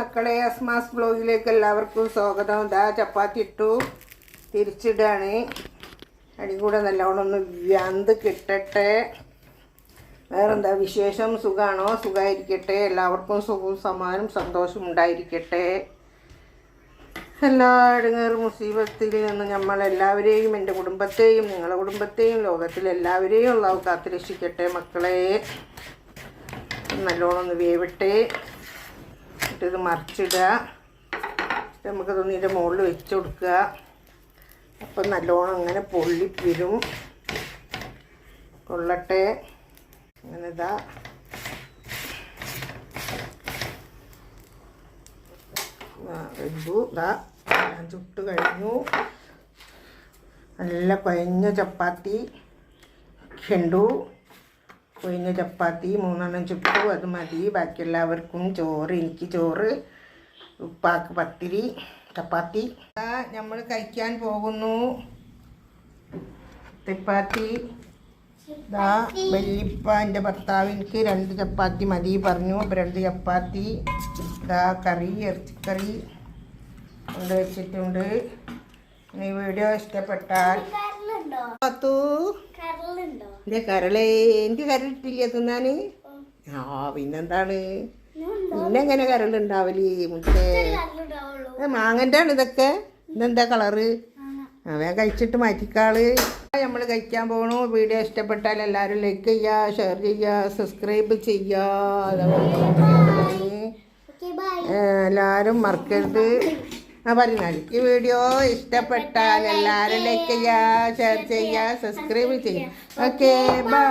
മക്കളെ അസ്മാസ് ബ്ലോഗിലേക്ക് എല്ലാവർക്കും സ്വാഗതം. ഇതാ ചപ്പാത്തി ഇട്ടു, തിരിച്ചിടാണ്. അടി കൂടെ നല്ലോണം ഒന്ന് വ്യാന്ത് കിട്ടട്ടെ. വേറെന്താ വിശേഷം? സുഖമാണോ? സുഖമായിരിക്കട്ടെ. എല്ലാവർക്കും സുഖവും സമാധാനം സന്തോഷം ഉണ്ടായിരിക്കട്ടെ. എല്ലാ ഇടങ്ങേറ് മുസീബത്തിൽ നിന്ന് നമ്മളെല്ലാവരെയും, എൻ്റെ കുടുംബത്തെയും നിങ്ങളുടെ കുടുംബത്തെയും ലോകത്തിലെല്ലാവരെയും ഉള്ളവ കാത്ത് രക്ഷിക്കട്ടെ. മക്കളെ നല്ലോണം ഒന്ന് വേവട്ടെ. ഇത് മറിച്ചിടുക. നമുക്കതൊന്ന് ഇതിൻ്റെ മുകളിൽ വെച്ച് കൊടുക്കുക. അപ്പം നല്ലോണം അങ്ങനെ പൊള്ളി വരും. കൊള്ളട്ടെ. അങ്ങനെ ഇതാ വെന്തു. ഇതാ ഞാൻ ചുട്ട് കഴിഞ്ഞു. നല്ല കുഴഞ്ഞ ചപ്പാത്തി കണ്ടു. കൊഴിഞ്ഞ ചപ്പാത്തി 3 ചുട്ടു. അത് മതി. ബാക്കി എല്ലാവർക്കും ചോറ്. എനിക്ക് ചോറ്, ഉപ്പാക്ക് പത്തിരി, ചപ്പാത്തി. നമ്മൾ കഴിക്കാൻ പോകുന്നു. ചപ്പാത്തി ഇതാ വല്യപ്പ എൻ്റെ ഭർത്താവ് എനിക്ക് 2 ചപ്പാത്തി മതി പറഞ്ഞു. അപ്പോൾ 2 ചപ്പാത്തി. ഇതാ കറി, ഇറച്ചിക്കറി കൊണ്ട് വെച്ചിട്ടുണ്ട്. ഈ വീഡിയോ ഇഷ്ടപ്പെട്ടാൽ എൻ്റെ കരളേ, എനിക്ക് കരളിട്ടില്ല തിന്നാന്. പിന്നെന്താണ്? പിന്നെങ്ങനെ കരളുണ്ടാവല്? മുട്ടേ മാങ്ങൻ്റെ ആണ് ഇതൊക്കെ. ഇതെന്താ കളറ്? വേഗം കഴിച്ചിട്ട് മാറ്റിക്കാള്. നമ്മൾ കഴിക്കാൻ പോകണു. വീഡിയോ ഇഷ്ടപ്പെട്ടാൽ എല്ലാവരും ലൈക്ക് ചെയ്യുക, ഷെയർ ചെയ്യുക, സബ്സ്ക്രൈബ് ചെയ്യുക. എല്ലാവരും മറക്കരുത്. പറഞ്ഞാൽ ഈ വീഡിയോ ഇഷ്ടപ്പെട്ടാൽ എല്ലാവരും ലൈക്ക് ചെയ്യുക, ഷെയർ ചെയ്യുക, സബ്സ്ക്രൈബ് ചെയ്യുക. Okay, by.